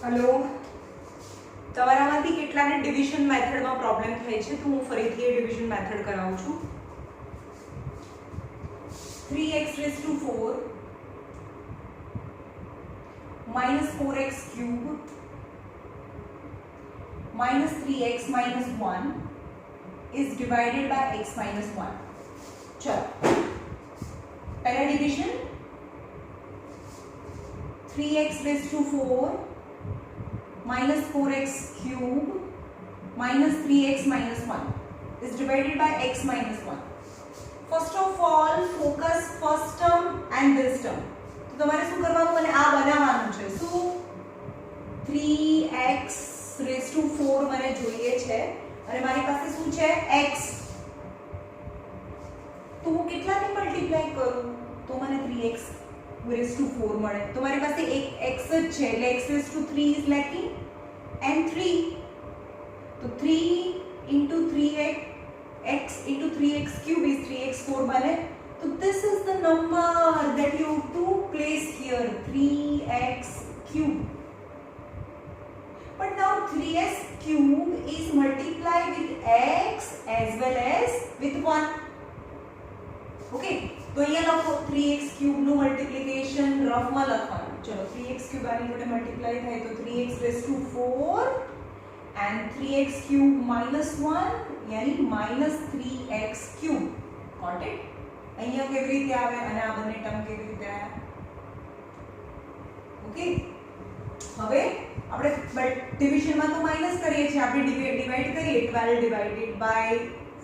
Hello તમારામાંથી કેટલાને division મેથડમાં problem થાય છે તો હું ફરીથી એ ડિવિઝન મેથડ કરાવું છું 3x⁴ minus 4x cube minus 3x minus 1 is divided by x minus 1. चलो पहला division 3x⁴ minus 4x cube minus 3x minus 1 is divided by x minus 1. First of all, focus first term and this term. तो તમારે શું કરવાનું મને આ બનાવવાનું છે શું 3x⁴ મને જોઈએ છે અને મારી પાસે શું છે x તો હું કેટલાથી મલ્ટીપ્લાય કરું તો મને 3x⁴ મળે તો મારી પાસે એક x જ છે એટલે x⁴ is lacking and 3 તો 3 into 3x x into 3x³ is 3x4 બને so this is the number that you have to place here 3x³ but now 3x³ is multiplied with x as well as with 1 okay तो અહીંયા લખો 3x³ નું multiplication રફમાં લખવાનું ચલો 3x³ આની જોડે multiply થાય તો 3x⁴ and 3x³ minus 1 यानी -3x³ got it અહીંયા કેવી રીતે આવે અને આ બંને ટર્મ કેવી રીતે આવે ઓકે હવે આપણે ડિવિઝનમાં તો માઈનસ કરીએ છીએ આપણે ડિવાઇડ કરીએ 12 divided by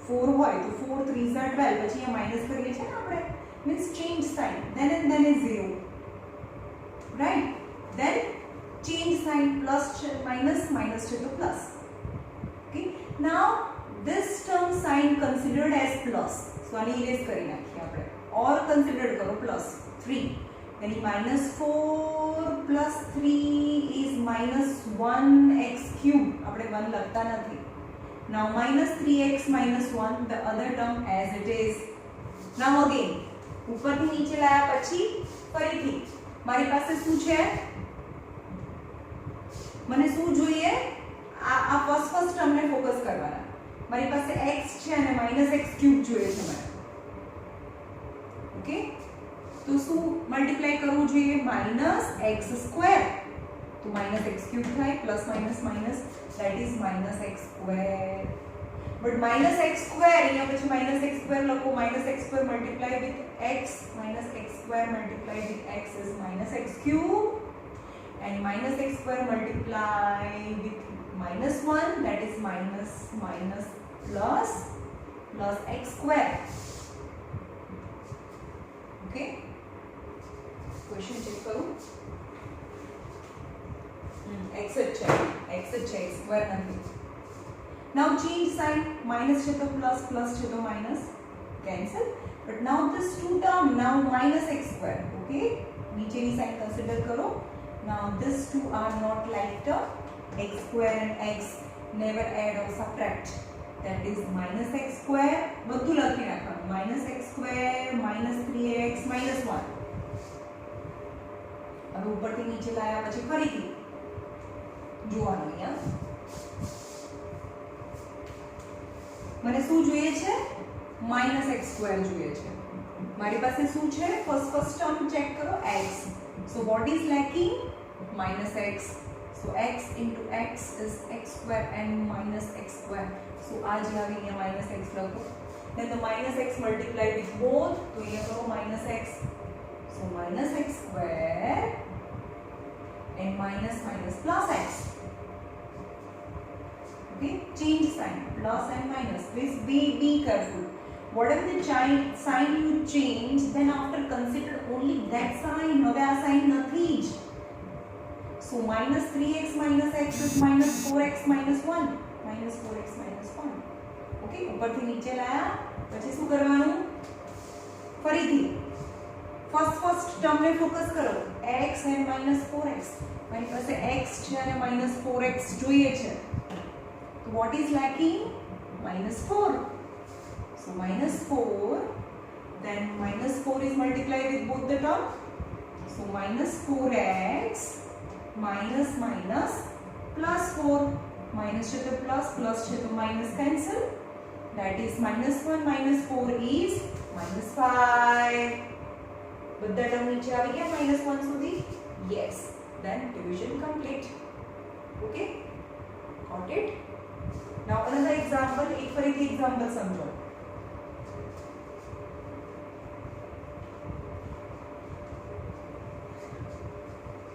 4 હોય તો 4 3s are 12 પછી અહીંયા માઈનસ કરીએ છીએ ને આપણે means change sign then and then is 0 right then change sign plus minus minus to plus okay now this term sign considered as plus so આને ઇરેઝ કરી નાખીએ આપણે or considered કરો plus 3 यानी -4 plus 3 is -1x³ આપણે 1 લખતા નથી now -3x minus 1 the other term as it is now again ઉપરથી નીચે લાયા પછી ફરીથી મારી પાસે શું છે મને શું જોઈએ આ ફર્સ્ટ ટર્મને ફોકસ કરવાના મારી પાસે x છે અને -x³ જોઈએ છે મને ઓકે તો શું મલ્ટીપ્લાય કરવું જોઈએ -x² તો -x³ થાય plus minus minus that is -x² but -x² અહીંયા પછી -x² લખો -x² multiply with x -x² multiply with x is -x³ and -x² multiply with -1 that is minus minus plus x². Okay, question check करूं x है square नहीं now change sign minus છે તો plus plus છે તો minus cancel but now this two term now -x². okay નીચેની sine consider કરો now this two are not like term x² and x never add or subtract that is -x² બધું લખી નાખવાનું -x² -3x -1 હવે ઉપરથી નીચે લાયા પછી ફરીથી જોવાનું અહીંયા મને શું જોઈએ છે -x² જોઈએ છે મારી પાસે શું છે ફર્સ્ટ ટર્મ ચેક કરો x so what is lacking -x so x into x is x² and -x². so આ જે આવી અહીંયા -x લખો then the -x multiply with both તો અહીંયા કરો -x so -x² and minus minus plus x. okay change sign plus and minus please be careful whatever the sign you change then after consider only that sign હવે આ sign નથી જ so -3x minus x is -4x minus 1 -4x minus 1 okay ઉપરથી નીચે લાયા પછી શું કરવાનું ફરીથી ફર્સ્ટ ટર્મને ફોકસ કરો x and -4x મારી પાસે x છે અને -4x જોઈએ છે તો what is lacking -4 so -4 then -4 is multiplied with both the term so -4x minus minus plus 4 minus છે તો પ્લસ પ્લસ છે તો minus cancel that is -1 minus 4 is -5 બધા ટર્મ નીચે આવી ગયા -1 સુધી yes then division complete okay got it now another example એક ફરીથી example સમજો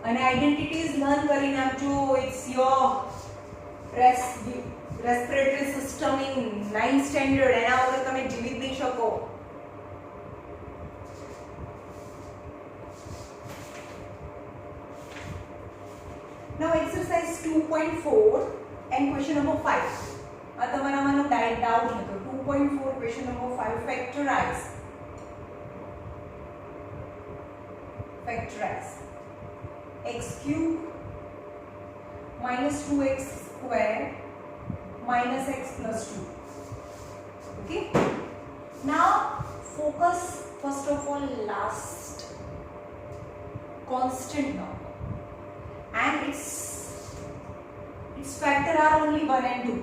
અને આઈડેન્ટિટીઝ લર્ન કરી નાખજો it's your respiratory system in 9th standard એના વગર તમે જીવી જ નહીં શકો Now exercise 2.4 and question number 5 આ તમારામાંનો ડાઉટ હતો 2.4 question number 5 factorize x cube minus 2x square minus x plus 2 okay now focus first of all last constant number and its factor are only 1 and 2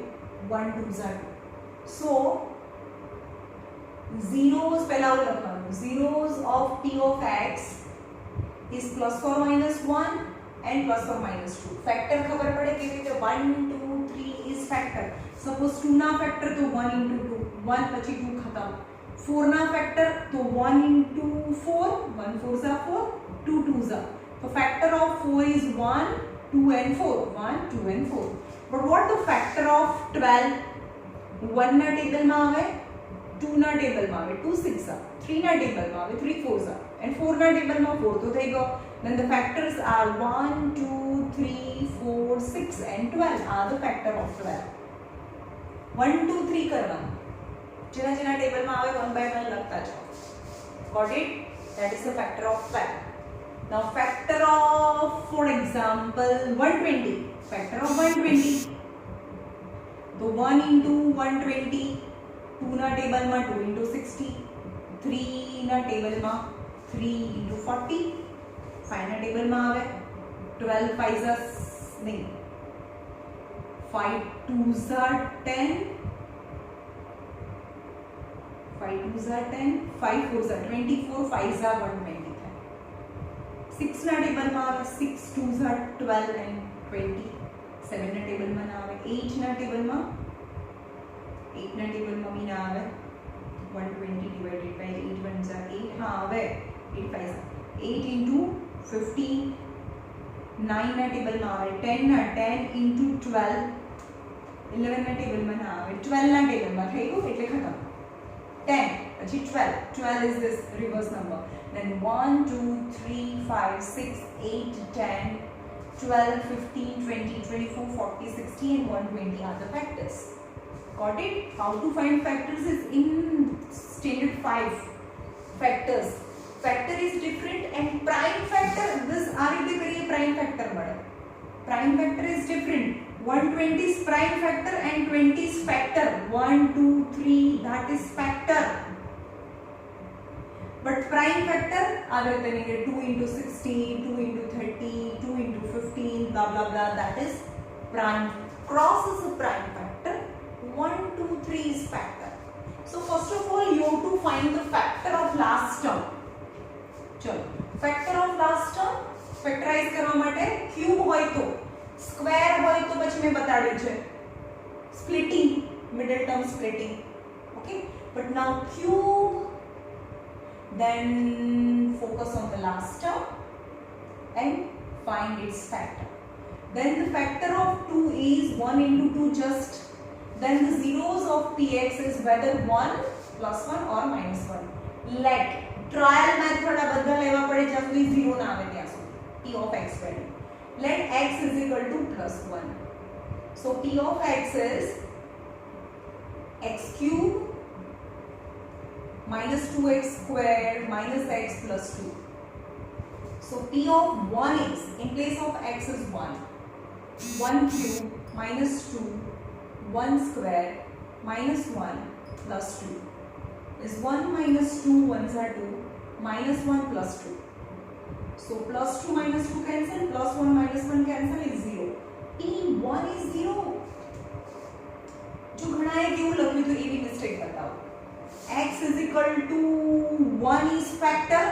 1 2s are 2 so zeros પહેલા લખવાનું zeros of p of x is plus or minus 1 and plus or minus 2 factor ખબર પડે કેવી રીતે 1 2 3 is factor suppose 2 ના factor તો 1 into 2 1 પછી 2 ખતમ 4 ના factor તો 1 into 4 1 4s are 4 2 2s are so factor of 4 is 1 2 and 4 1 2 and 4 but what the factor of 12 1 ના ટેબલ માં આવે 2 ના ટેબલ માં આવે 2 6 are 3 ના ટેબલ માં આવે 3 4s are and 4 ના ટેબલ માં 4 તો થઈ ગયો then the factors are 1 2 3 4 6 and 12 are the factor of 12 1 2 3 કરવાનું જેના જેના ટેબલ માં આવે 1 by 1 લખતા જાઓ got it that is the factor of 12 now factor of for example 120 factor of 120 so 1 into 120 2 ના ટેબલ માં 2 into 60 3 ના ટેબલ માં 3 into 40 5 ના ટેબલ માં આવે 12 5s are નહીં 5 2s are 10 5 2s are 10 5 4s are 24 5s are 120 6 ના table માં આવે 6 2s are 12 and 20 7 ના ટેબલ માં ના આવે 8 ના ટેબલ માં 8 ના ટેબલ માં બી ના આવે 120 divided by 8 1s are 8 હા આવે 8 5s are 8 into 15 9 ના ટેબલ માં આવે 10 ના 10 into 12 11 ના ટેબલ માં ના આવે 12 ના ટેબલ માં થઈ ગયું એટલે ખતમ 10 પછી 12 12 is this reverse number then 1 2 3 5 6 8 10 12 15 20 24 40 60 and 120 are the factors got it how to find factors is in standard 5 factors factor is different and prime factor this આ રીતે કરીએ prime factor મળે prime factor is different 120 is prime factor and 20 is factor 1 2 3 that is factor but prime factor આવે તેને 2 into 60 2 into 30 2 into 15 blah blah blah that is prime cross is a prime factor 1 2 3 is factor so first of all you have to find the factor of last term चलो factor of last term factorize કરવા માટે cube હોય તો square હોય તો પછી મેં બતાડ્યું છે splitting middle term splitting okay but now cube then focus on the last term and find its factor then the factor of 2 is 1 into 2 just then the zeros of px is whether 1 plus 1 or minus 1 let trial method આ બધા લેવા પડે જ્યાં સુધી 0 ના આવે ત્યાં સુધી p of x value let x is equal to plus 1 so p of x is x cube minus 2x squared minus x plus 2 so p of 1 is in place of x is 1 1 cube minus 2 1 square minus 1 plus 2 is 1 minus 2 1s are 2 minus 1 plus 2 So +2 - 2 cancel, +1 - 1 cancel is 0. P1 is 0. जो घणाए केवुं लख्युं तो एवी mistake बताओ. X is equal to 1 is factor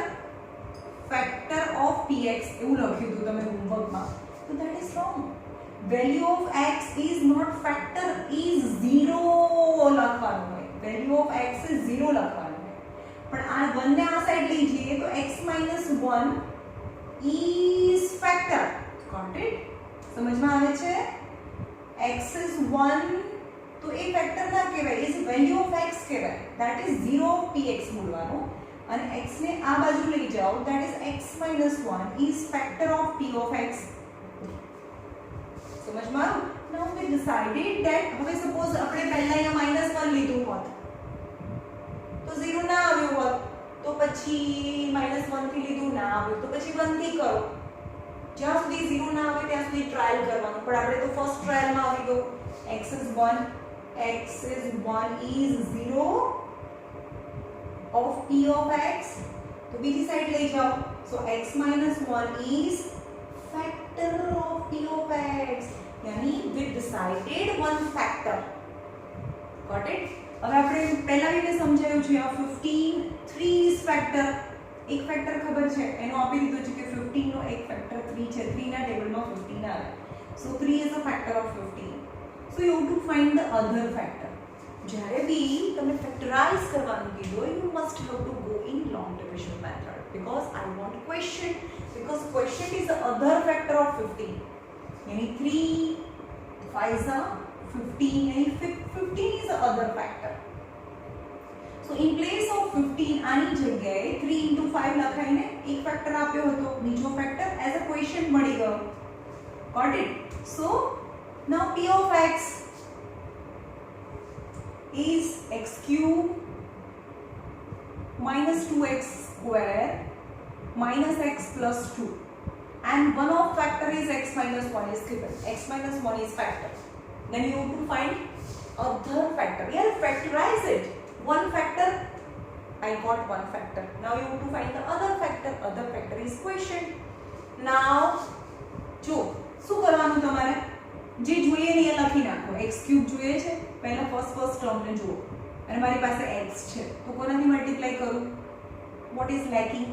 of px એવું લખ્યું હતું તમે હોમવર્કમાં. So that is wrong. Value of x is not factor, is 0 લખવાનું હોય. Value of x is 0 લખવાનું હોય. પણ આ 1 ને આ સાઈડ લઈ જઈએ તો x - 1 is factor. Got it? સમજમાં આવે છે? x is 1 તો એ ફેક્ટર ના કહેવાય, ઇઝ વેલ્યુ ઓફ x કહેવાય. ધેટ ઇઝ 0 ઓફ px બોલવાનું. અને x ને આ બાજુ લઈ જાઓ, that is x - 1 is factor of p of x. સમજમાં? નાઉ વી ડિસાઇડેડ ધેટ હવે સપોઝ આપણે પહેલા અહીંયા -1 લીધું હોત તો 0 ના આવ્યું હોત, તો પછી -1 થી લીધું ના આવ્યું તો પછી 1 થી કરો. જ્યાં સુધી 0 ના આવે ત્યાં સુધી ટ્રાયલ કરવાનું. પણ આપણે તો ફર્સ્ટ ટ્રાયલમાં આવી ગયું. x is 1 is 0 of p of x. तो बीजी साइड ले जाओ. So x - 1 is factor of p of x. यानी we decided one factor. Got it? હવે આપણે પહેલા રીતે સમજાયું છે. આ 15 3 is factor. એક ફેક્ટર ખબર છે, એનો આપી દીધું છે કે 15 નો એક ફેક્ટર 3 છે. 3 ના ટેબલમાં 15 આવે. So 3 is a factor of 15. So you have to find the other factor. જ્યારે બી તમને ફેક્ટરાઇઝ કરવાનું કીધું હોય, you must have to go in long division method because I want question, because question is the other factor of 15. यानी 3 5 are 15, यानी 15 is the other factor. So in place of 15 આની જગ્યાએ 3 into 5 લખાઈને એક ફેક્ટર આપ્યો હતો, બીજો factor as a question મળી ગયો. Got it? So now p of x is x cube minus 2x square minus x plus 2, and one of factor is x minus 1 is given. X minus 1 is factor. Then you have to find other factor. Yeah, factorize it. One factor, I got one factor. Now you have to find the other factor. Other factor is quotient. Now જો શું કરવાનું તમારે? જે જોઈએ ને એ લખી નાખો. x cube જોઈએ છે, પહેલા ફર્સ્ટ ટર્મ ને જુઓ. અને મારી પાસે x છે, તો કોનાથી મલ્ટીપ્લાય કરું? What is lacking?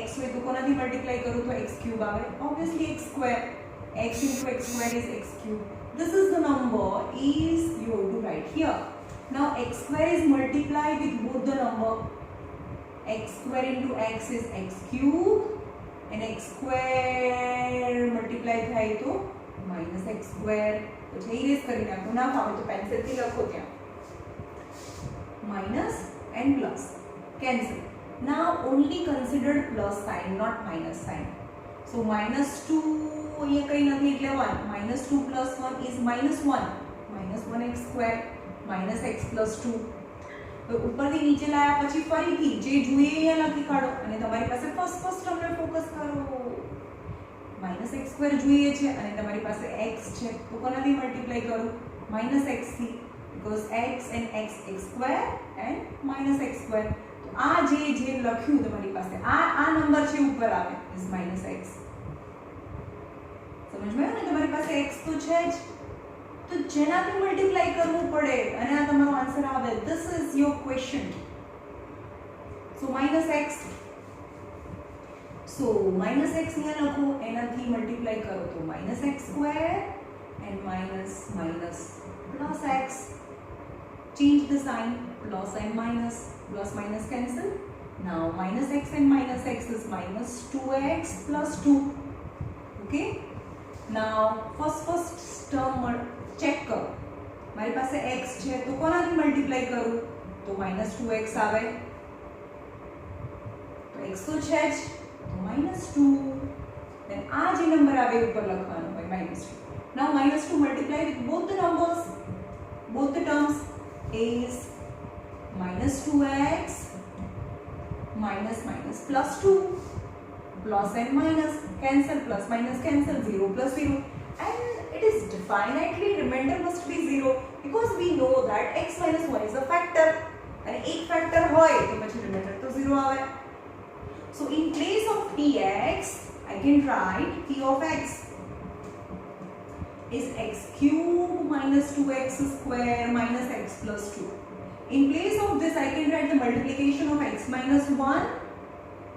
x હોય તો કોનાથી મલ્ટીપ્લાય કરું તો x ક્યુબ આવે. Obviously x square. x into x square is x cube. This is the number is you have to write here. Now x square is multiplied with both the number. X square into x is x cube and x square multiply થાય તો minus x square. તો જે erase કરી નાખો, ના ફાવે તો pencil થી લખો ત્યાં. Minus and plus cancel. Now only consider plus sign, not minus sign. So -2 અહીંયા કઈ નથી એટલે 1. -2 plus 1 is -1. -1x square minus x plus 2. તો ઉપરથી નીચે લાયા પછી ફરીથી જે જોઈએ અહીંયા લખી કાઢો અને તમારી પાસે ફર્સ્ટ ટર્મને ફોકસ કરો. -x square જોઈએ છે અને તમારી પાસે x છે, તો કોનાથી મલ્ટીપ્લાય કરું? -x થી, because x and x square and -x square. તો આ જે લખ્યું તમારી પાસે આ નંબર છે ઉપર આવે is -x. સમજમાં આવ્યું ને? તમારી પાસે x તો છે જ, તો જેનાથી મલ્ટીપ્લાય કરવું પડે અને આ તમારો આન્સર આવે. This is your question. So -x. So -x અહીંયા લખો, એનાથી મલ્ટીપ્લાય કરો તો -x square and minus plus x. Change the sign, plus and minus cancel. Now -x and -x is -2x plus 2. Okay? Now first term check करो. મારી પાસે x છે તો કોનાથી મલ્ટીપ્લાય કરું તો -2x આવે. તો x તો છે જ, તો -2. then આ જે નંબર આવે ઉપર લખવાનું હોય -2. now -2 multiply with both the numbers, both the terms is -2x minus plus 2, plus and minus cancel, plus minus cancel, 0 plus 0, and it is definitely remainder must be 0 because we know that x minus 1 is a factor and एक factor હોય તો પછી remainder તો 0 આવે. So in place of tx, I can write t of x is x cube minus 2x square minus x plus 2. In place of this, I can write the multiplication of x minus 1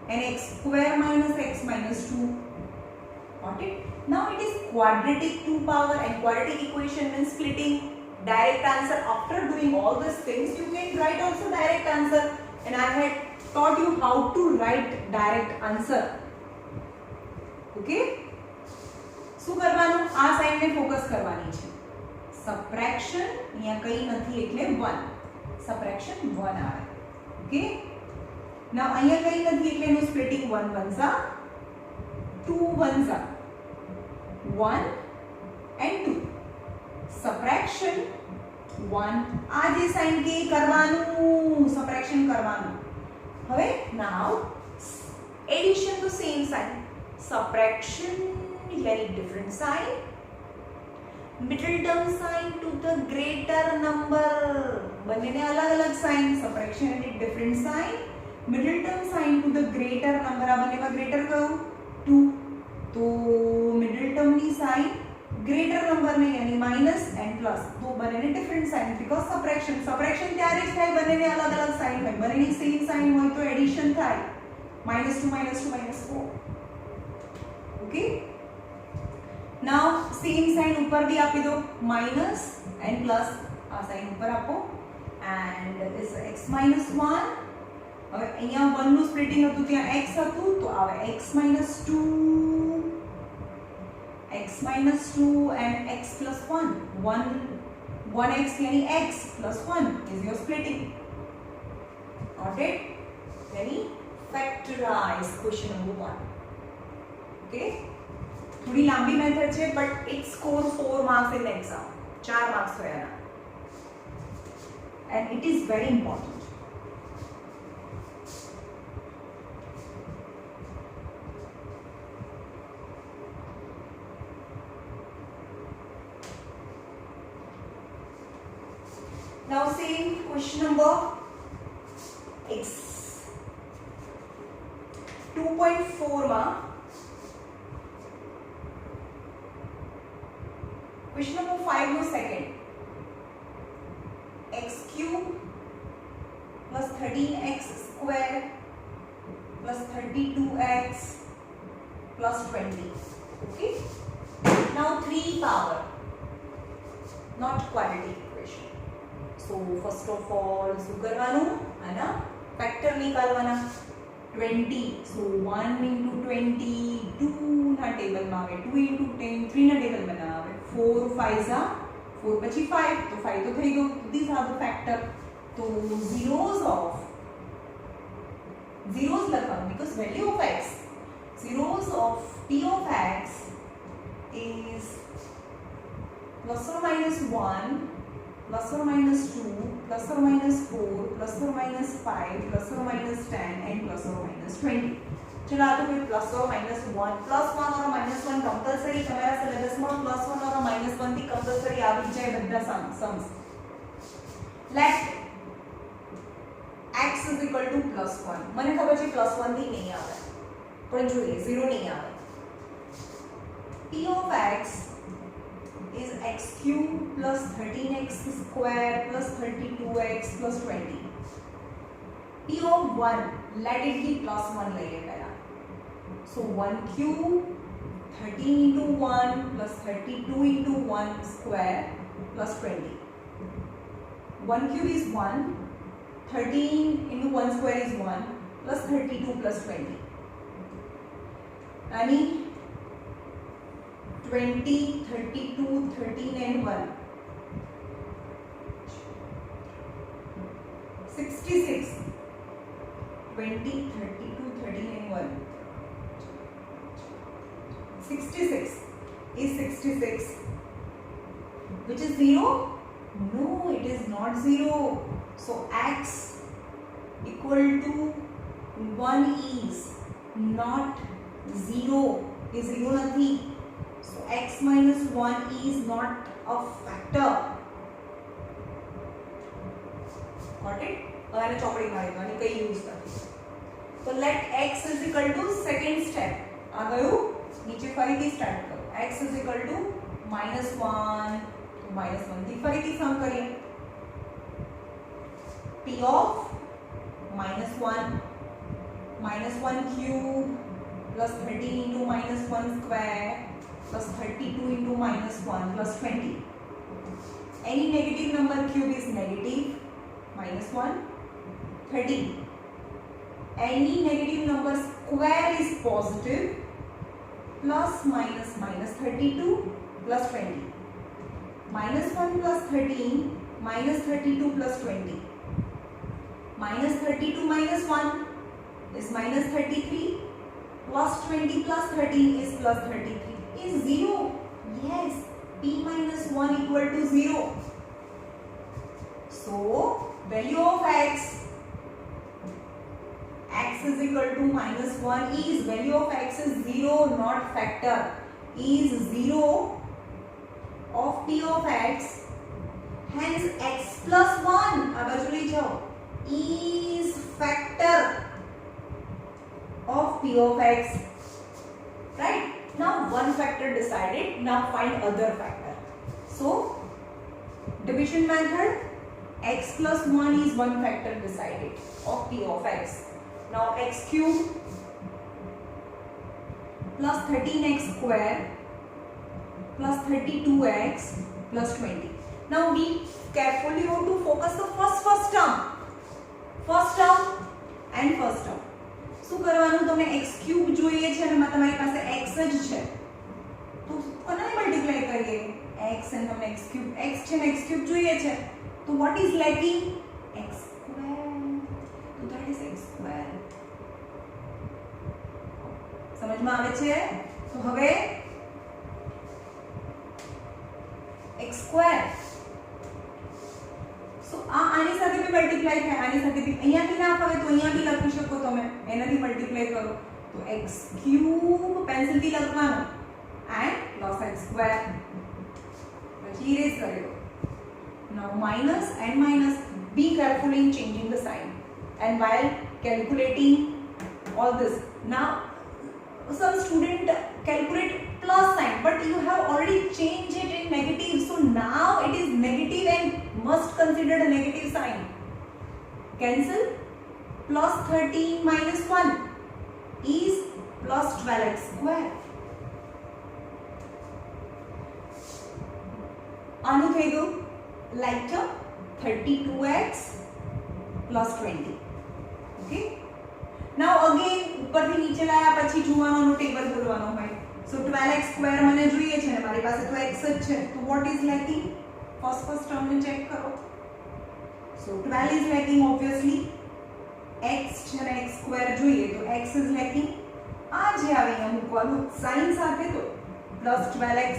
and x square minus x minus 2. Got it? Now it is quadratic 2 power, and quadratic equation means splitting. Direct answer. After doing all these things, you can write also direct answer. And I had taught you how to write direct answer. Okay? શું કરવાનું? આ સાઈડને focus કરવાની છે. Subtraction અહીંયા કંઈ નથી એટલે 1. Subtraction 1 આવે. ઓકે? નાઉ અહીંયા કંઈ નથી એટલે એનું સ્પ્લિટિંગ 1 બનશે, 2 બનશે, 1 and 2. સબટ્રેક્શન 1. આ જે સાઈન કે કરવાનું, સબટ્રેક્શન કરવાનું. હવે નાઉ એડિશન તો same sign. Subtraction very different sign. Middle term sign to the greater number. બંનેને અલગ અલગ સાઇન. સબટ્રેક્શન અને different sign. Middle term sign to the greater number. આ બંનેમાં ગ્રેટર કયું? 2. તો મિડલ ટર્મની સાઇન ગ્રેટર નંબરને યાની માઇનસ એન્ડ પ્લસ. તો બંનેને different sign because subtraction. Subtraction ત્યારે જ થાય બંનેને અલગ અલગ સાઇન હોય. બંનેની સેમ સાઇન હોય તો એડિશન થાય. -2 -4. ઓકે? Now same sign ऊपर भी आपी दो, minus and plus. Uh sign ऊपर आपको and is x minus 1. હવે અહીંયા 1 નું સ્પ્લિટિંગ હતું ત્યાં x હતું તો આવે x minus 2 and x plus 1. 1x यानी x plus 1 is your splitting. Got it? यानी factorize question number 1. Okay? थोड़ी लांबी मेथड है but it score 4 marks in exam. 4 marks होया ना and it is very important. Now same question number 2.4 માં question number 5 नो second. x cube plus 13x square plus 32x plus 20. Okay? Now 3 power, not quadratic equation. So first of all, શું કરવાનું? આના factor નીકાળવાના. 20. So 1 into 20, 2 ના ટેબલમાં આવે, 2 into 10, 3 ના ટેબલમાં ના આવે. 4 5 are 4 પછી 5 તો 5 તો થઈ ગયું. These are the factor. તો zeros લખવાનું because value of x, zeros of t of x is plus or minus 1, plus or minus 2, plus or minus 4, plus or minus 5, plus or minus 10 and plus or minus 20. चलो आ तो कोई plus और minus 1, plus 1 और minus 1 compulsory તમારા સિલેબસમાં plus 1 और minus 1 થી compulsory આવી જાય બધા sums. Let x is equal to plus 1. મને ખબર છે પ્લસ 1 થી નહીં આવે પણ જોઈએ 0 નહીં આવે. p of x is x cube plus 13x square plus 32x plus 20. p of 1, let it be plus 1 લઈએ પહેલા. So 1 cube 13 into 1 plus 32 into 1 square plus 20. 1 cube is 1, 13 into 1 square is 1 plus 32 plus 20. यानी 20, 32, 13 and 1. 66. 20, 32, 13 and 1. 66 is 66. Which is 0? No, it is not 0. So x equal to 1 is not 0. Is 0 nathi. So x minus 1 is not a factor. Got it? अगर चौपड़ी मारी तो नहीं कहीं use करते. तो let x is equal to second step आ गયું નીચે ફરીથી સ્ટાર્ટ કરો x ઇઝ ઇક્વલ ટુ -1 તો -1 થી ફરીથી સમ કરીએ p of -1 cube plus 13 into -1 square plus 32 into -1 plus 20. Any negative number cube is negative. -1 13. Any negative number square is positive. Plus minus minus 32 plus 20. -1 plus 13 minus 32 plus 20. -32 minus 1 is -33. Plus 20 plus 13 is plus 33. Is 0. Yes. P minus 1 equal to 0. So, value of x is equal to -1 is value of x is 0, not factor, is 0 of p of x, hence x plus 1 આ બાજુ લઈ જાઓ is factor of p of x, right? Now one factor decided, now find other factor. So division method, x plus 1 is one factor decided of p of x. Now x cube plus 13x square plus 32x plus 20. Now we carefully want to focus the first term and first term. શું કરવાનું તમે x cube જોઈએ છે અને તમારી પાસે x જ છે તો કોને મલ્ટીપ્લાય કરીએ x અને તમને x ક્યુબ x છે ને x ક્યુબ જોઈએ છે તો what is lacking x square, so that is x square. સમજમાં આવે છે તો હવે x square so આની સાથે બી મલ્ટીપ્લાય થાય આની સાથે બી અહીંયાથી ના ફાવે તો અહીંયા બી લખી શકો તમે એનાથી મલ્ટીપ્લાય કરો તો x ક્યુબ પેન્સિલ થી લખવાનું and plus x square પછી ઇરેઝ કરી દો. Now minus and minus, be careful in changing the sign and while calculating all this. Now some student calculate plus sign but you have already changed it in negative, so now it is negative and must consider a negative sign. Cancel. Plus 13 minus 1 is plus 12x square. આનું થઈ ગયું like term 32x plus 20. Okay. Now again ઉપરથી નીચે લાયા પછી જોવાનો table કરવાનો હોય. So 12x square મને જોઈએ છે ને મારી પાસે તો x જ છે તો what is lacking? first term ને ચેક કરો. So 12 is lacking obviously. x છે ને x square જોઈએ તો x is lacking. આ જે આવે અહીંયા મૂકવાનું સાઇન સાથે તો plus 12x.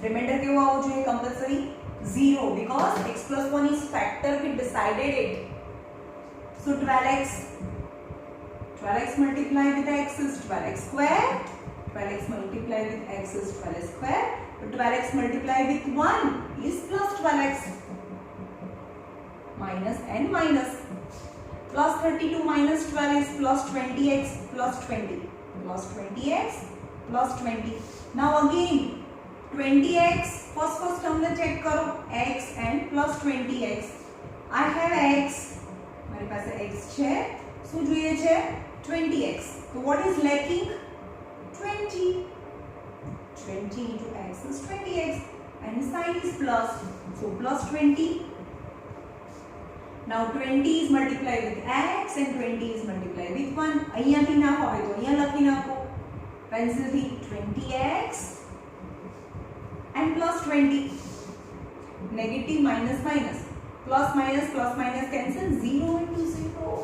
Remainder કેવો આવવો જોઈએ compulsory 0 because x plus 1 is factor, we decided it. So 12x multiplied with x is 12x square. 12x multiplied with x is 12x square. So 12x multiplied with 1 is plus 12x. Minus and minus. Plus 32 minus 12 is plus 20x plus 20. Plus 20x plus 20. Now again 20x, first term ને check કરો x and plus 20x. I have x, મારી પાસે x છે, શું જોઈએ છે 20x. So what is lacking? 20. 20 into x is 20x and sign is plus, so plus 20. Now 20 is multiplied with x and 20 is multiplied with 1. અહીંયાથી ના હોય તો અહીંયા લખી નાખો પેન્સિલ થી 20x and plus 20. Negative minus minus. Plus minus cancel. 0 into 0.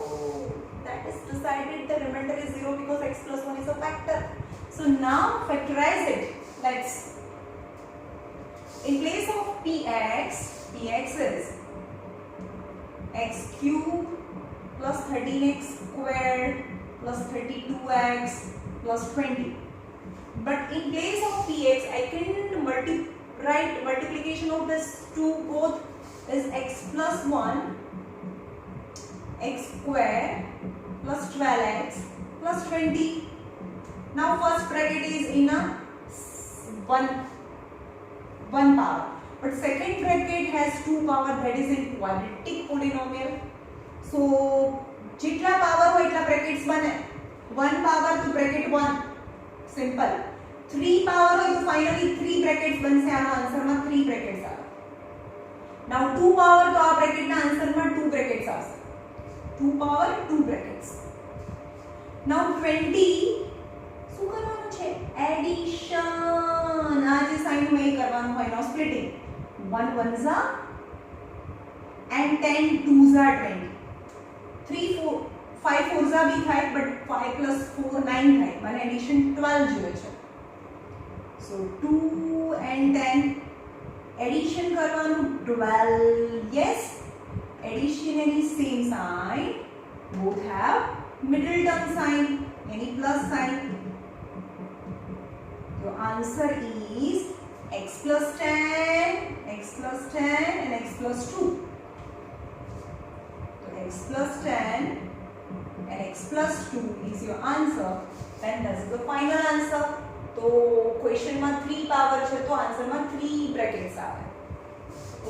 That is decided. The remainder is 0 because x plus 1 is a factor. So now factorize it. Let's. In place of px is x cube plus 13x squared plus 32x plus 20. But in place of px, I can write multiplication of this two both is x plus 1 x square plus 12x plus 20. Now first bracket is in a one power, but second bracket has 2 power, that is in quadratic polynomial. So जितना power हो इतना brackets बने. 1 power तो bracket 1 simple. 3 power हो तो finally 3 brackets बन से आना आंसर में 3 brackets आना. Now 2 power तो आ bracket ना आंसर में 2 brackets आ. 2 power 2 brackets. Now 20 શું કરવાનું છે? એડિશન. આ જે સાઈન માં એ કરવાનું હોય. નાઉ splitting. 1 1s are and 10 2s are 20. 3 4 5 4s are भी થાય, but 5 plus 4 9 થાય. મને એડિશન 12 જોઈએ છે. So 2 and 10 એડિશન કરવાનું 12. Yes, addition any same sign, both have middle term sign, any plus sign. So answer is x plus 10 and x plus 2. So x plus 10 and x plus 2 is your answer, and that's the final answer. तो question में 3 power છે તો answer માં 3 brackets આવે.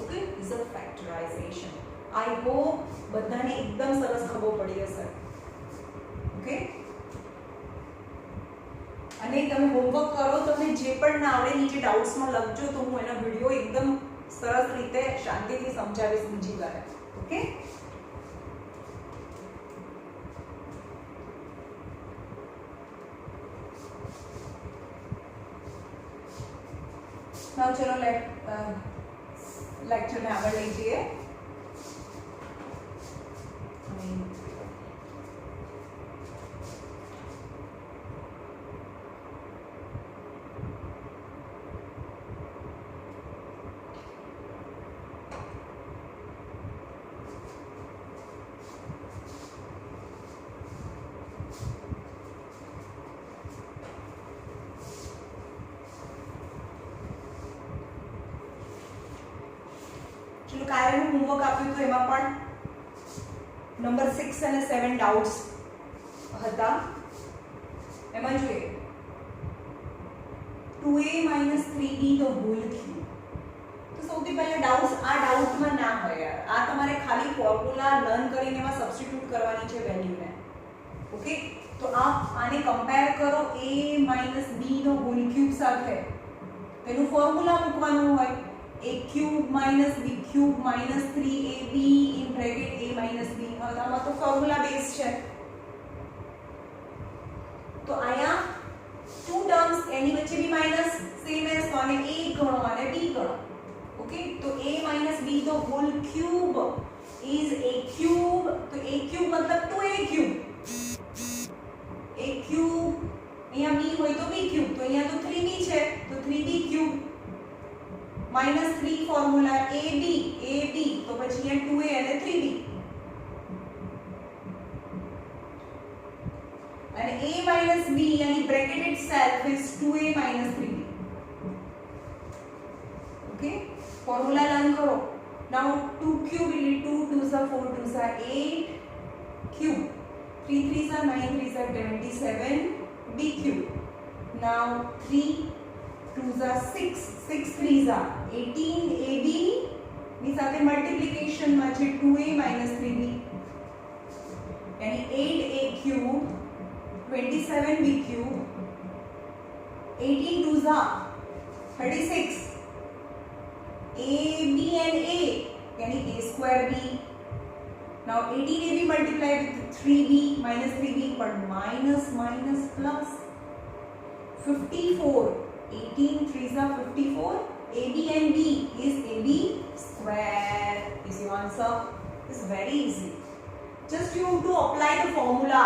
Okay, is a factorisation. I hope બધાને એકદમ સરસ ખબર પડી હશે. ઓકે, અને તમે હોમવર્ક કરો, તમને જે પણ ના આવડે નીચે ડાઉટ્સ માં લખજો, તો હું એના વિડિયો એકદમ સરસ રીતે શાંતિથી સમજાવીશ બીજી વાર. ઓકે, now चलो लेक्चर में आगे लीजिए. चलो कायम होमवर्क આપ્યું તો એમાં પણ નંબર 6 અને 7 ડાઉટ્સ હતા. એમાં જોઈએ 2a 3b તો હોલ ક્યુબ. તો સૌથી પહેલા ડાઉટ્સ આ ડાઉટમાં ના હોય યાર. આ તમારે ખાલી ફોર્મ્યુલા લર્ન કરીને એમાં સબસ્ટિટ્યુટ કરવાની છે વેલ્યુને. ઓકે, તો આને કમ્પેર કરો a b નો હોલ ક્યુબ સાથે. તેનું ફોર્મ્યુલા મૂકવાનું હોય a cube minus b cube minus 3ab in bracket a minus b. આમાં તો ફોર્મ્યુલા બેઝ છે. તો આયા ટુ ટર્મ્સ એની વચ્ચે બી માઈનસ સેમ એઝ, તો આને a ગણો અને b ગણો. ઓકે, તો a minus b the whole cube is a cube. તો a cube मतलब 2a cube. a cube અહીંયા b હોય તો b cube, તો અહીંયા તો 3b છે તો 3b cube minus 3 formula ab તો પછી અહીંયા 2a અને 3b, and a minus b yani bracket itself is 2a minus 3b. Okay, formula learn karo. Now 2 cube will be 2 2s are 4 2s are 8 cube, 3 3s are 9 3s are 27 b cube. Now 3 2s are 6 6 3s are 18 ab ની સાથે multiplication માં છે 2a minus 3b, yani 8a cube 27b cube, 18 2s are 36, ab and a yani a square b. Now 18ab multiplied with 3b minus 3b, but minus minus plus 54, 18 3s are 54, ab and b is ab square is your answer. It's very easy, just you have to apply the formula.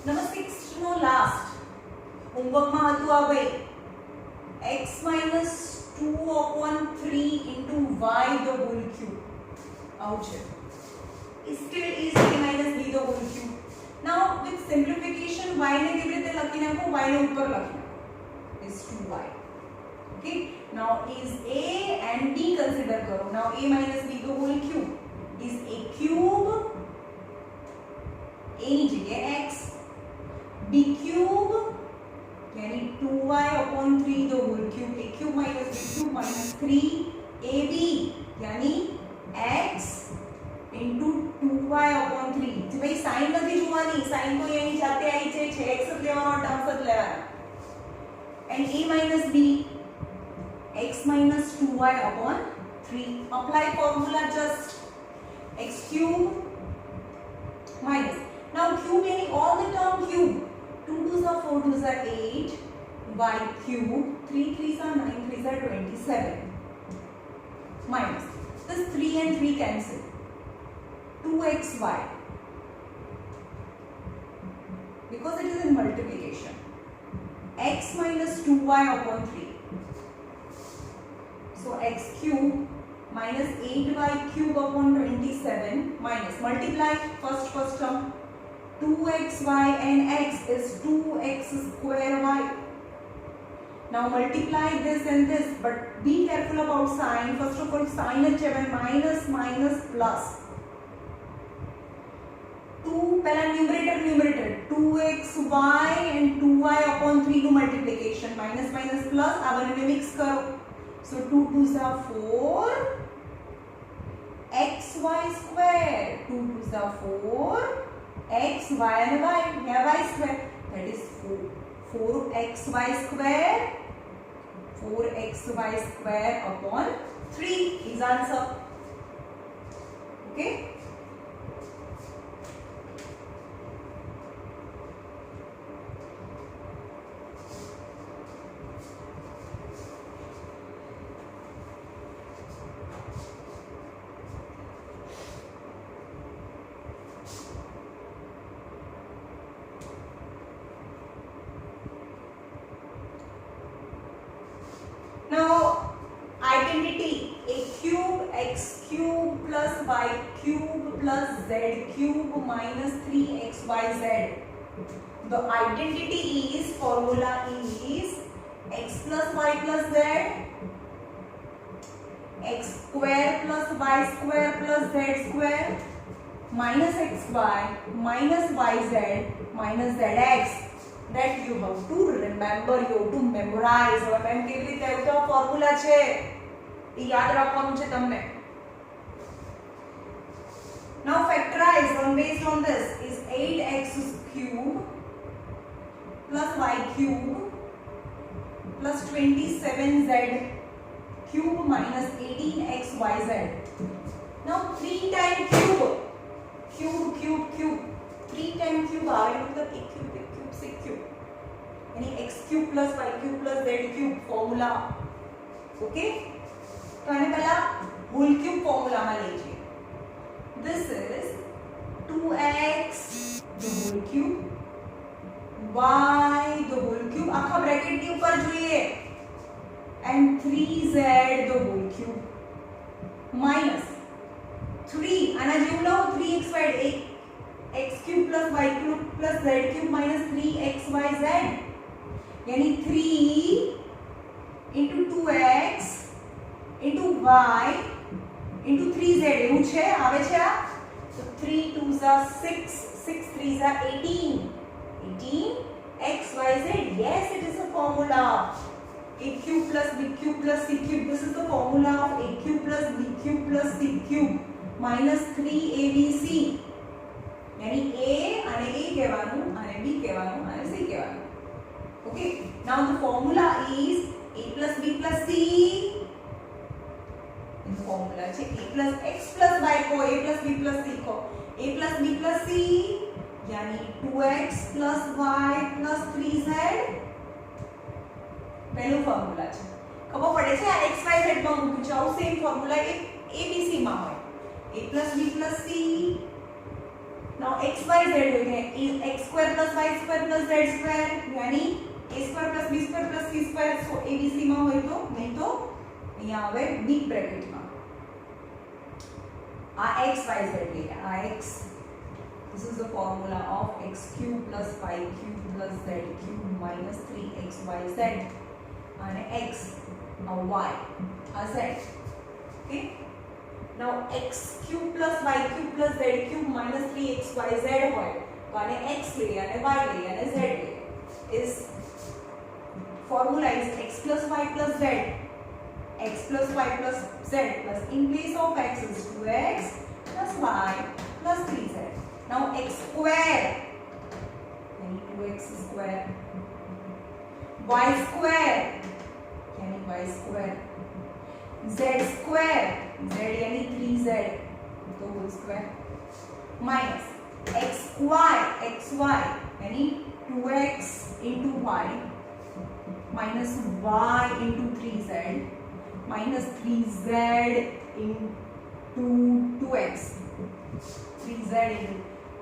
Number 6 no last homework માં હતું આ ભાઈ x minus 2/3 into y the whole cube. આવું છે. Still is a minus b the whole cube. Now with simplification y ને કેવી રીતે લખી નાખો, y ને ઉપર લખી નાખો is 2y. Okay, now is a and b consider करो. Now a minus b the whole cube is a cube, a ની જગ્યાએ x, b cube यानी 2y upon 3 the whole cube, a cube minus b cube minus 3ab यानी x into 2y upon 3. जी भाई sign નથી જોવાની, સાइन તો એની જાતે આવી જાય છે, x જ લેવાનો, ટર્મ્સ જ લેવાના. and a minus b x minus 2y upon 3. apply formula just x cube minus, now cube meaning all the term cube, 2 2s are 4 2s are 8 y cube, 3 3s are 9 3s are 27 minus this 3 and 3 cancel, 2xy because it is in multiplication, x minus 2y upon 3. So x cube minus 8y cube upon 27 minus, multiply first term, 2xy and x is 2x square y. Now multiply this and this, but be careful about sign. First of all, sign is minus minus plus. 2 पहला numerator 2xy and 2y upon 3 to multiplication, minus minus plus आ बने mix करो. So 2 2s are 4 xy square, 2 2s are 4 xy and y, yeah, y square, that is 4xy square, 4xy square upon 3 is answer. Okay. Now identity, a cube x cube plus y cube plus z cube minus 3xyz. The identity is, formula is x plus y plus z, x square plus y square plus z square minus xy minus yz minus zx. That you have to remember, you have to memorize. और ma'am केवी रीते આવતો formula છે એ યાદ રાખવાનું છે તમને. Now factorize on based on this is 8x cube plus y cube plus 27z cube minus 18xyz. Now 3 times cube, 3 times cube आवे मतलब एक cube से cube यानी x cube plus y cube plus z cube formula. Okay, तो आने पहला whole cube formula में लीजिए. This is 2x the whole cube y the whole cube आखा ब्रैकेट के ऊपर જોઈએ and 3z the whole cube minus 3 આના જેવું લાવો 3xy x cube plus y cube plus z cube minus 3xyz यानी 3 into 2x into y into 3z એવું છે આવે છે આ. So 3 2s are 6 6 3s are 18 xyz. Yes, it is a formula. A cube plus b cube plus c cube, this is the formula of a cube plus b cube plus c cube minus 3abc. यानी a અને a કહેવાનું અને b કહેવાનું અને c કહેવાનું. Okay, now the formula is a plus b plus c. in formula છે a plus x plus y को a plus b plus c को a plus b plus c यानी 2x plus y plus 3z પહેલું formula છે. ખબર પડે છે આ x y z માં મૂક્યું છે આવું સેમ ફોર્મ્યુલા એ a b c માં હોય. a plus b plus c. now x y z हो गए is x square plus y square plus z square यानी a square plus b square plus c square. so a b c માં હોય તો નહીં તો અહીંયા આવે big bracket માં આ x y z લઈએ આ x. this is the formula of x cube plus y cube plus z cube minus 3xyz and x now y z. Okay, now x cube plus y cube plus z cube minus 3xyz હોય તો આને x લઈએ અને y લઈએ અને z લઈએ is formula is x plus y plus z, x plus y plus z plus in place of x is 2x plus y plus 3z. Now x square, yani 2x square, y square, yani y square, z square, z yani 3z the whole square, minus xy, xy yani 2x into y minus y into 3z minus 3z into 2x, 3z into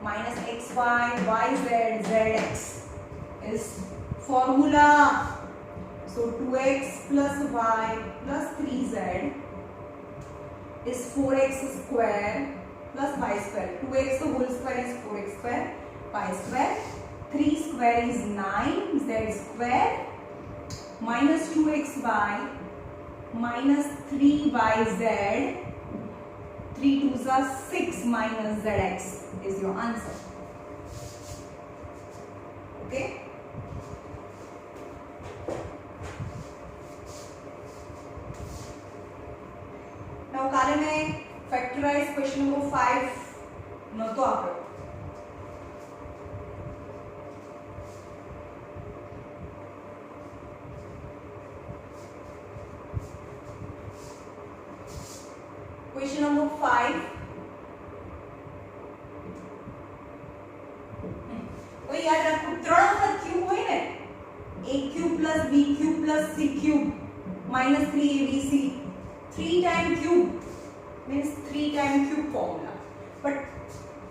minus xy, yz, zx is formula. So 2x plus y plus 3z is 4x square plus y square. 2x the whole square is 4x square, y square. 3 square is 9, z square minus 2xy minus 3yz, 3 2s are 6 minus zx is your answer. Okay. Now काले में factorize question number 5 नतो आप्यो. Question number 5. कोई याद रखो 3 वखत cube હોય ને a cube plus b cube plus c cube minus 3abc 3 times cube means 3 times cube formula, but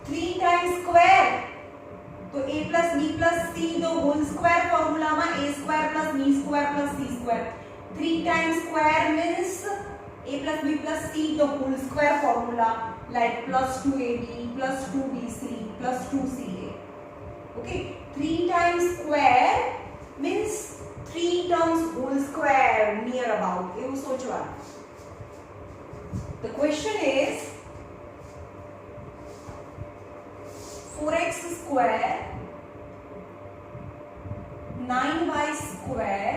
3 times square तो a plus b plus c the whole square formula માં a square plus b square plus c square 3 times square means a plus b plus c the whole square formula like plus 2ab plus 2bc plus 2ca. Okay, 3 times square means 3 terms whole square near about. એવું સોચવાનું. The question is 4x square 9y square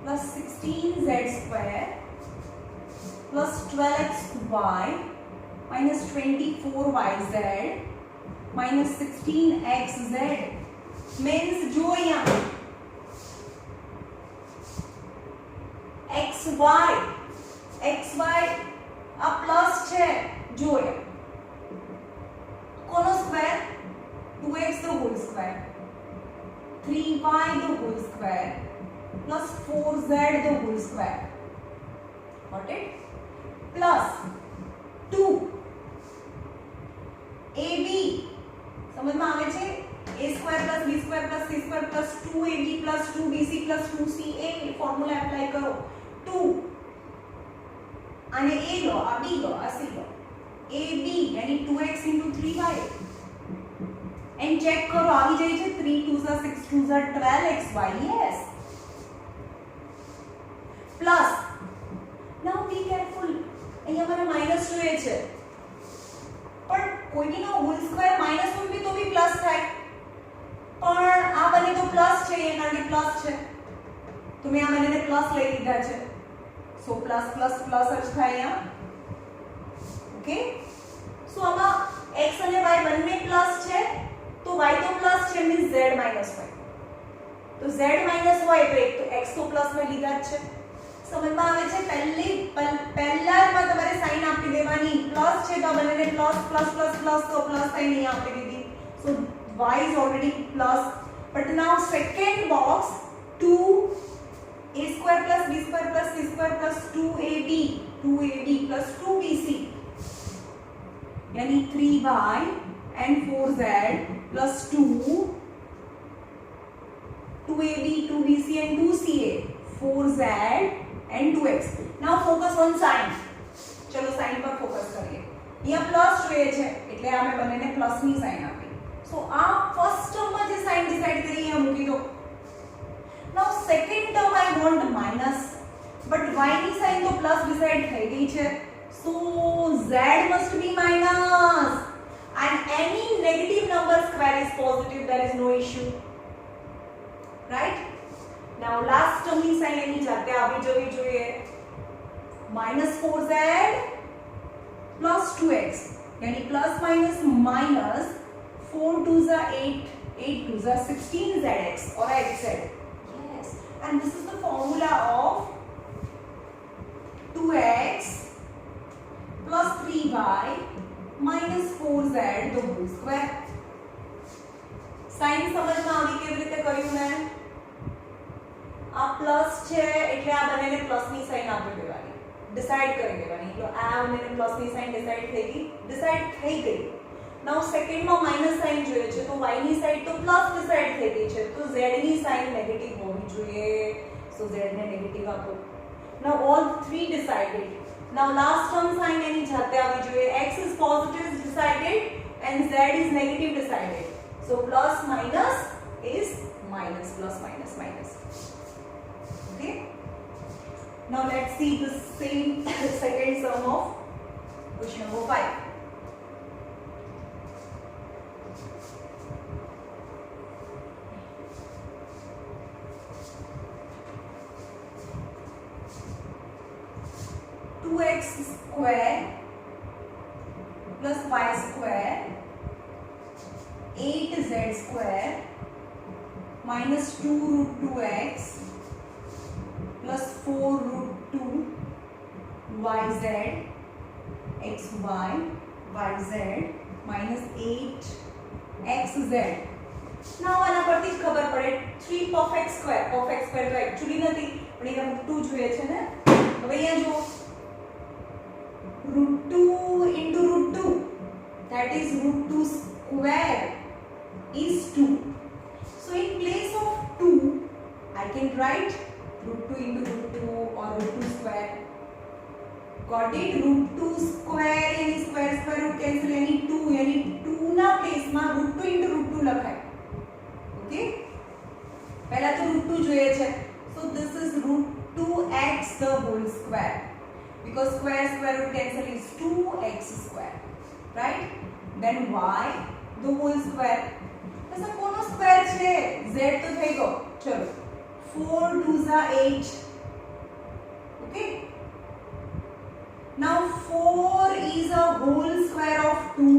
plus 16z square plus 12xy minus 24yz minus 16xz means जो यहाँ xy आ plus છે जो कोनो square 2x the whole square 3y the whole square plus 4z the whole square. Got it? Plus 2 ab समझ में આવે છે a square plus b square plus c square plus 2ab plus 2bc plus 2ca formula apply करो 2 અને a લો આ b લો આ c લો ab यानी 2x into 3y and check करो આવી જાય છે 3 2s are 6 2s are 12xy yes plus now be careful અહીંયા મને માઈનસ જોઈએ છે પણ કોઈનો હોલ સ્ક્વેર માઈનસ હોય બી તો બી પ્લસ થાય પણ આ બને તો પ્લસ છે એ કારણ કે પ્લસ છે તો મેં આ બંનેને પ્લસ લઈ લીધા છે સો પ્લસ પ્લસ પ્લસ જ થાય અહીંયા ઓકે સો આમાં x અને y બંને પ્લસ છે तो y तो प्लस છે मींस z माइनस y तो z माइनस y तो एक तो x तो प्लस में લીધા છે સમજમાં આવે છે પહેલા માં તમારે સાઈન આપી દેવાની પ્લસ છે તો બંનેને પ્લસ પ્લસ પ્લસ પ્લસ તો પ્લસ સાઈન અહીં આપી દીધી સો y is already plus but now second box 2a square plus b square plus c square plus 2ab plus 2bc यानी 3y and 4z plus 2ab 2bc and 2ca 4z and 2x. Now focus on sign. चलो sign पर focus करिए यहाँ plus જોઈએ છે એટલે અમે બંનેને પ્લસ ની સાઈન આપી સો આ ફર્સ્ટ ટર્મ માં જે સાઈન ડિસાઈડ કરી અહીંયા મૂકી દો now second term I want minus but y ની સાઈન તો પ્લસ ડિસાઈડ થઈ ગઈ છે, so z must be minus, and any negative number square is positive, there is no issue, right? Now last term ની sine એની જાતે આવી જવી જોઈએ, -4z plus 2x, यानी plus minus minus 4 2s are 8, 8 2s are 16zx or xz. Yes, and this is the formula of 2x plus 3y minus 4z the whole square. Sign સમજમાં આવી કેવી રીતે કર્યું મેં? આ પ્લસ છે એટલે આ બંનેને પ્લસની સાઈન આપી દેવાની, डिसाइड કરી દેવાની, એટલે આ મને પ્લસની સાઈન ડિસાઈડ થઈ ગઈ. નાઉ સેકન્ડમાં માઈનસ સાઈન જોઈએ છે, તો y ની સાઈડ તો પ્લસ ડિસાઈડ થઈ ગઈ છે, તો z ની સાઈન નેગેટિવ હોવી જોઈએ, સો z ને નેગેટિવ આપો. નાઉ ઓલ થ્રી ડિસાઇડેડ. નાઉ લાસ્ટ ટર્મ સાઈન એની જાતે આવી જોઈએ, x is positive decided and z is negative decided, so plus minus is minus, plus minus minus. Okay, now let's see the same second sum of question number 5. Two x square plus y square 8z square minus 2 root 2x plus 4 root 2 yz xy yz minus 8 xz. now આના પરથી જ ખબર પડે 3 perfect square તો actually નથી પણ અહીંયા route 2 જોઈએ છે ને. હવે અહીંયા જો root 2 into root 2, that is root 2 square is 2. So in place of 2 I can write root 2 into root 2 or root 2 square. Got it? Root 2 square यानी square square root cancel यानी 2 यानी 2 ना place में root 2 into root 2 लखाय. Okay? पहला तो root 2 જોઈએ છે, so this is root 2x the whole square, because square square root cancel is 2x square, right? Then y the whole square. ऐसा कोनो square છે, z तो થઈ ગયો, ચલો 4 2s are 8. Okay, now 4 is a whole square of 2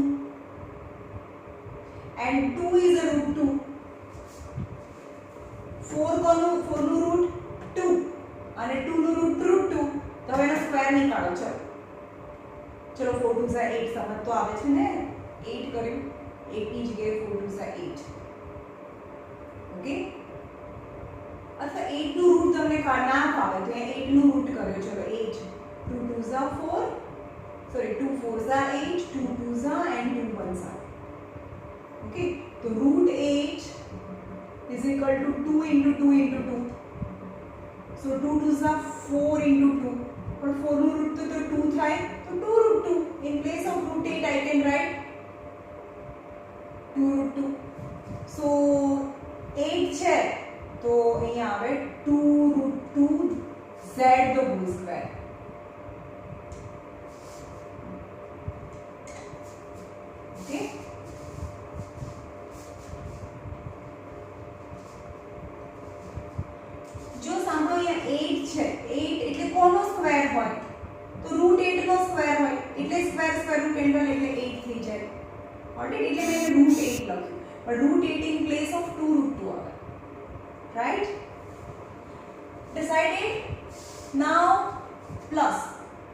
and 2 is a root 2. 4 નું root 2 અને 2 નું root 2, તો હવે એનો સ્ક્વેર નીકાળો. ચલો 4 2s are 8 સમજ તો આવે છે ને, 8 કર્યું, 8 ની જગ્યાએ 4 2s are 8. ઓકે, અથવા 8 નું રૂટ તમને ના ફાવે તો 8 નું રૂટ કર્યો. ચલો 8 2 2s are 4, sorry 2 4s are 8, 2 2s are and 2 1s are. Okay, so root 8 is equal to 2 into 2 into 2, so 2 2s are 4 into 2, but 4 નું રૂટ તો 2 થાય, તો 2 root 2. in place of root 8 I can write 2 root 2. so 8 છે તો અહીંયા આવે 2 root 2 z the whole square. Okay, જો સાંભળો અહીંયા 8 છે, 8 એટલે કોનો સ્ક્વેર હોય? તો રૂટ 8 નો સ્ક્વેર હોય, એટલે સ્ક્વેર સ્ક્વેર રૂટ કેન્સલ એટલે 8 થઈ જાય. ઓલરેડી એટલે મેં રૂટ 8 લખ્યું, પણ route 8 in place of 2 root 2 આવે. Right? Decided? Now plus.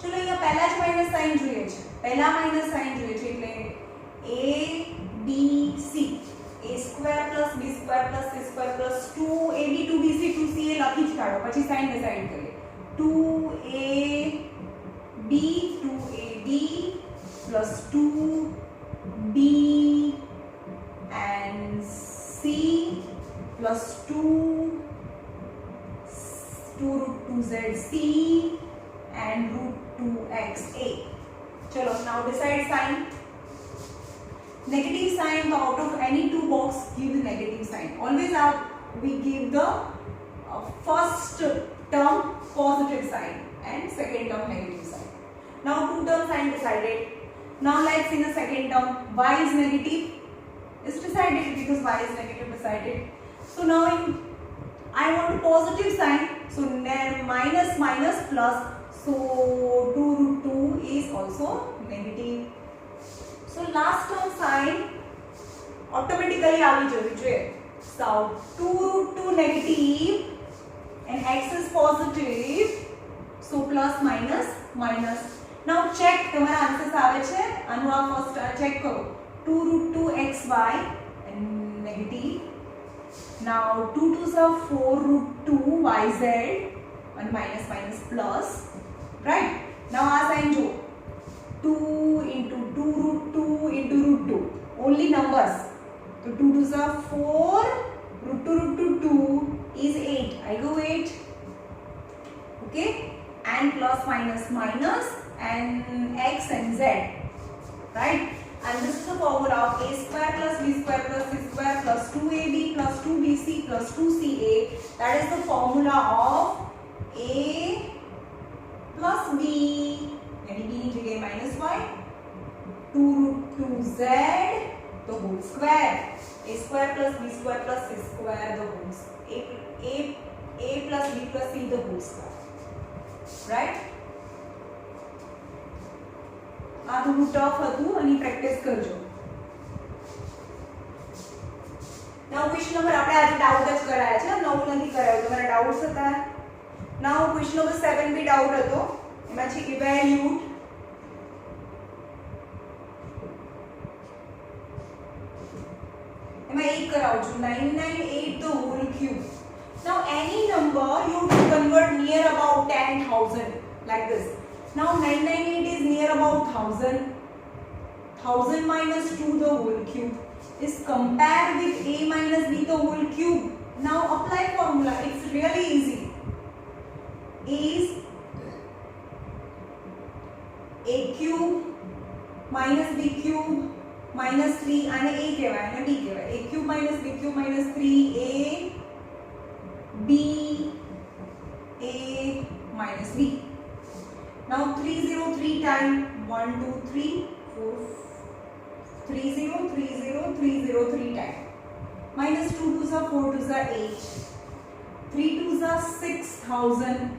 ચલો અહીંયા પહેલા જ માઈનસ સાઈન જોઈએ છે, પહેલા માઈનસ સાઈન જોઈએ છે એટલે a b c, a square plus b square plus c square plus 2ab 2bc 2ca લખી જ કાઢો, પછી સાઈન ડિસાઈડ કરીએ. 2ab 2ab plus 2b and c plus 2 root 2zc and root 2xa. चलो now decide sign. Negative sign, so out of any two box give the negative sign. Always we give the first term positive sign and second term negative sign. Now two term sign decided. Now let's see the second term. Y is negative is decided because y is negative decided. So now I want positive sign. So minus minus plus. So 2 root 2 is also negative. So last term sign automatically આવી જવી જોઈએ. So 2 root 2 negative and x is positive. So plus minus minus. Now check તમારા answers આવે છે. આનું આ first check કરો. 2 root 2 xy and negative. Now 2 2s are 4 root 2 yz and minus minus plus. Right? Now our sign jo 2 into 2 root 2 into root 2. Only numbers. So 2 2s are 4 root 2 root 2 2 is 8. I go 8. Okay? And plus minus minus and x and z. Right? And this is the formula of a square plus b square plus c square plus 2ab plus 2bc plus 2ca. That is the formula of a plus b. And b is minus y. 2 root 2z the whole square. A square plus b square plus c square the whole square. A plus b plus c the whole square. Right? આ થોડું tough હતું અને practice કરજો. નાઉ question number આપણે આજે doubt જ કરાયા છે, નવું નથી કરાયું. તમારા ડાઉટ્સ હતા. નાઉ ક્વેશ્ચન નંબર 7 બી ડાઉટ હતો. એમાં છે ઇવેલ્યુટ એમાં એક કરાવું છું 998 the whole cube. Now any number you have to convert near about 10,000 like this. Now 998 is near about 1000. 1000 minus 2 the whole cube is compared with a minus b the whole cube. Now apply formula. It's really easy. A is a cube minus b cube minus 3 and a કહેવાય અને b કહેવાય. a cube minus 3a b a minus b. Now 303 times 1 2 3 4 30303 times minus 2 2s are 4 2s are 8 3 2s are 6000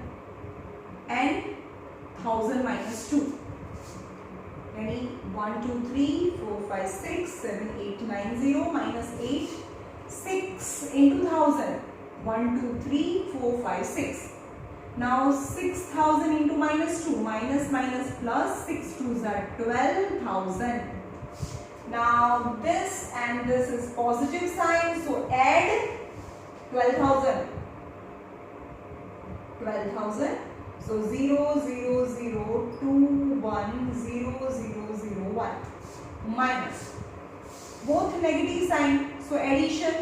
and 1000 minus 2. Ready? 1 2 3 4 5 6 7 8 9 0 minus 8 6 into 1000 1 2 3 4 5 6. Now 6000 into minus 2 minus minus plus 6 2s are 12,000. Now this and this is positive sign, so add 12,000. So 0 0 0 2 1 0 0 0 1 minus both negative sign, so addition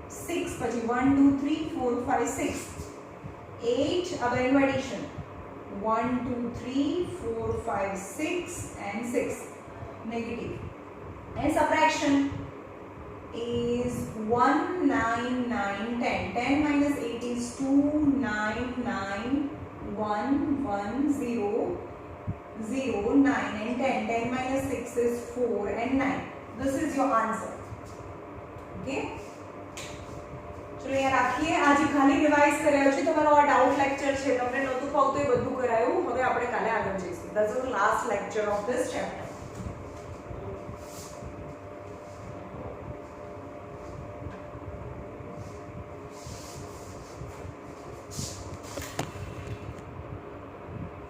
6 પછી 1 2 3 4 5 6 8 again addition 1 2 3 4 5 6 and 6 negative and subtraction is 1 9 9 10 10 minus 8 is 2 9 9 1 1 0 0 9 and 10 10 minus 6 is 4 and 9. This is your answer. Okay. ચલો યાર રાખીએ. આજે ખાલી revise કરાયો છે. તમારો આ ડાઉટ લેક્ચર છે, તમને નહોતું ફાવતું એ બધું કરાયું. હવે આપણે કાલે આગળ જઈશું. That's the last lecture of this chapter.